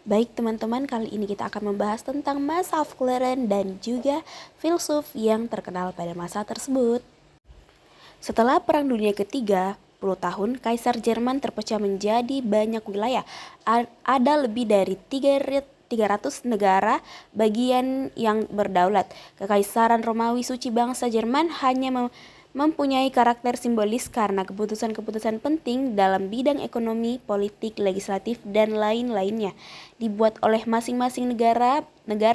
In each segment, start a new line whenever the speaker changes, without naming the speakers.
Baik teman-teman, kali ini kita akan membahas tentang masa Aufklärung dan juga filsuf yang terkenal pada masa tersebut. Setelah Perang Dunia Ketiga, 10 tahun, Kaisar Jerman terpecah menjadi banyak wilayah. Ada lebih dari 300 negara bagian yang berdaulat. Kekaisaran Romawi suci bangsa Jerman hanya mempunyai karakter simbolis karena keputusan-keputusan penting dalam bidang ekonomi, politik, legislatif, dan lain-lainnya dibuat oleh masing-masing negara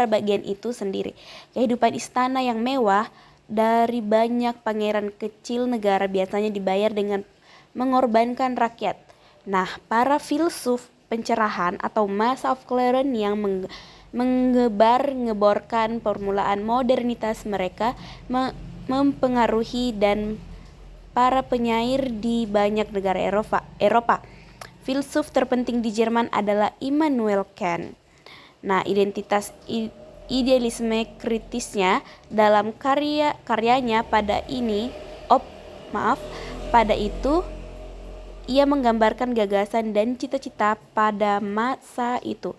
bagian itu sendiri. Kehidupan istana yang mewah dari banyak pangeran kecil negara biasanya dibayar dengan mengorbankan rakyat. Nah, para filsuf pencerahan atau masa Aufklärung yang mengebar-ngeborkan permulaan modernitas mereka mempengaruhi dan para penyair di banyak negara Eropa. Filsuf terpenting di Jerman adalah Immanuel Kant. Nah, idealisme kritisnya dalam karyanya pada itu ia menggambarkan gagasan dan cita-cita pada masa itu.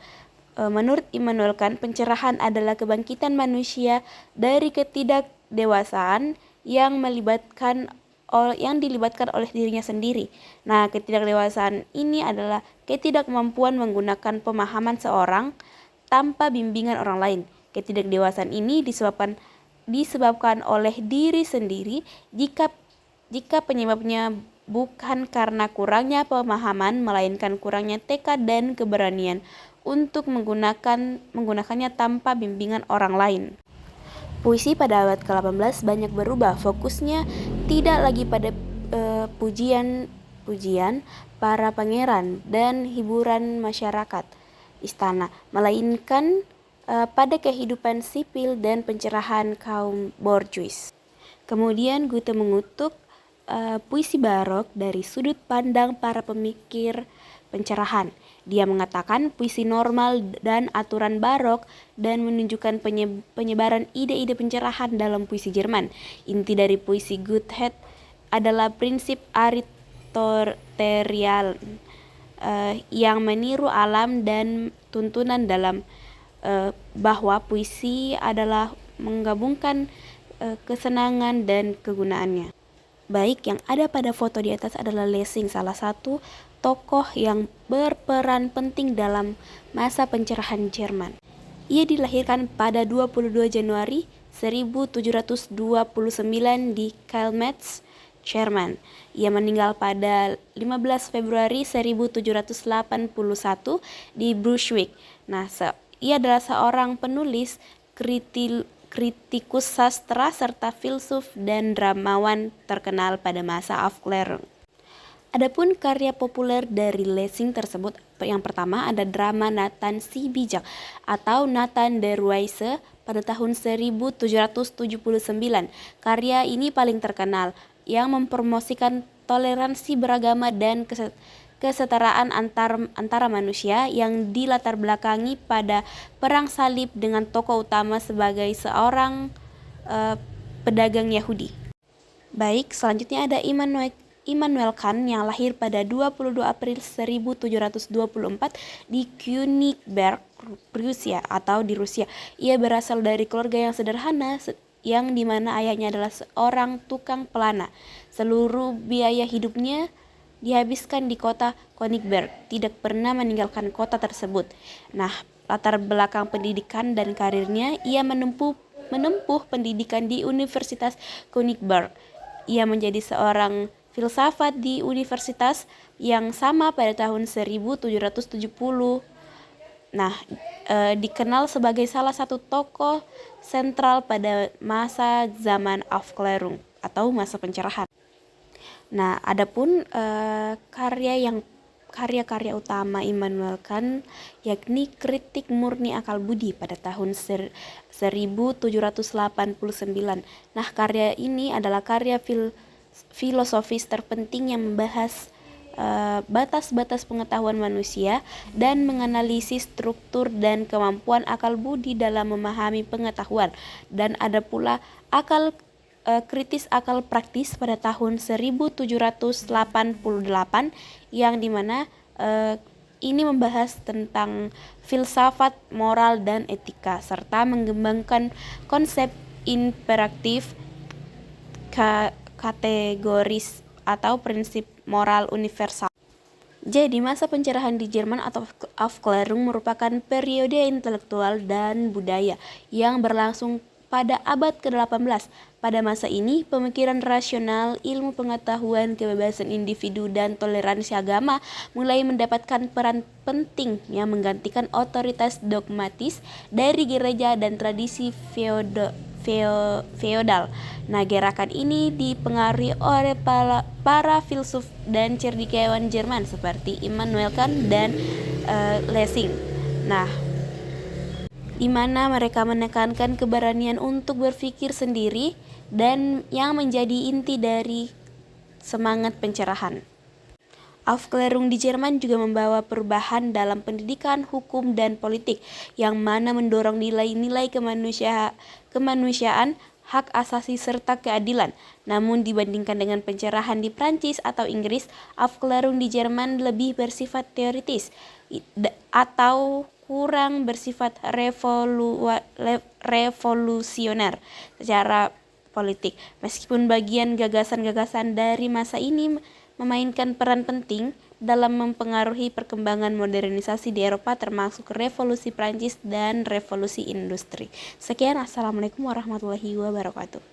Menurut Immanuel Kant, pencerahan adalah kebangkitan manusia dari ketidakdewasaan yang dilibatkan oleh dirinya sendiri. Nah, ketidakdewasaan ini adalah ketidakmampuan menggunakan pemahaman seorang tanpa bimbingan orang lain. Ketidakdewasaan ini disebabkan oleh diri sendiri jika penyebabnya bukan karena kurangnya pemahaman, melainkan kurangnya tekad dan keberanian untuk menggunakannya tanpa bimbingan orang lain. Puisi pada abad ke-18 banyak berubah, fokusnya tidak lagi pada pujian para pangeran dan hiburan masyarakat istana, melainkan pada kehidupan sipil dan pencerahan kaum borjuis. Kemudian Goethe mengutuk puisi barok dari sudut pandang para pemikir pencerahan. Dia mengatakan puisi normal dan aturan barok dan menunjukkan penyebaran ide-ide pencerahan dalam puisi Jerman. Inti dari puisi Goethe adalah prinsip Aristoterian yang meniru alam dan tuntunan dalam bahwa puisi adalah menggabungkan kesenangan dan kegunaannya. Baik, yang ada pada foto di atas adalah Lessing, salah satu tokoh yang berperan penting dalam masa pencerahan Jerman. Ia dilahirkan pada 22 Januari 1729 di Kelmetz, Jerman. Ia meninggal pada 15 Februari 1781 di Brunswick. Nah, ia adalah seorang penulis, kritikus sastra serta filsuf dan dramawan terkenal pada masa Aufklärung. Adapun karya populer dari Lessing tersebut, yang pertama ada drama Nathan si Bijak atau Nathan der Wijze pada tahun 1779. Karya ini paling terkenal yang mempromosikan toleransi beragama dan kesetaraan antara manusia yang dilatar belakangi pada perang salib dengan tokoh utama sebagai seorang pedagang Yahudi. Baik, selanjutnya ada Immanuel Kant yang lahir pada 22 April 1724 di Königsberg, Prusia atau di Rusia. Ia berasal dari keluarga yang sederhana yang dimana ayahnya adalah seorang tukang pelana. Seluruh biaya hidupnya dihabiskan di kota Königsberg, tidak pernah meninggalkan kota tersebut. Nah, latar belakang pendidikan dan karirnya, ia menempuh pendidikan di Universitas Königsberg. Ia menjadi seorang filsafat di universitas yang sama pada tahun 1770. Nah, dikenal sebagai salah satu tokoh sentral pada masa zaman Aufklärung atau masa pencerahan. Nah, adapun karya-karya utama Immanuel Kant yakni Kritik Murni Akal Budi pada tahun 1789. Nah, karya ini adalah karya filosofis terpenting yang membahas batas-batas pengetahuan manusia dan menganalisis struktur dan kemampuan akal budi dalam memahami pengetahuan. Dan ada pula kritis akal praktis pada tahun 1788 yang dimana ini membahas tentang filsafat, moral, dan etika, serta mengembangkan konsep imperatif, kategoris, atau prinsip moral universal. Jadi, masa pencerahan di Jerman atau Aufklärung merupakan periode intelektual dan budaya yang berlangsung pada abad ke-18. Pada masa ini, pemikiran rasional, ilmu pengetahuan, kebebasan individu, dan toleransi agama mulai mendapatkan peran penting yang menggantikan otoritas dogmatis dari gereja dan tradisi feodal. Nah, gerakan ini dipengaruhi oleh para filsuf dan cendekiawan Jerman seperti Immanuel Kant dan Lessing. Nah, di mana mereka menekankan keberanian untuk berpikir sendiri dan yang menjadi inti dari semangat pencerahan. Aufklärung di Jerman juga membawa perubahan dalam pendidikan, hukum, dan politik, yang mana mendorong nilai-nilai kemanusiaan, hak asasi, serta keadilan. Namun dibandingkan dengan pencerahan di Prancis atau Inggris, Aufklärung di Jerman lebih bersifat teoritis atau kurang bersifat revolusioner secara politik. Meskipun bagian gagasan-gagasan dari masa ini memainkan peran penting dalam mempengaruhi perkembangan modernisasi di Eropa, termasuk Revolusi Prancis dan Revolusi Industri. Sekian, Assalamualaikum warahmatullahi wabarakatuh.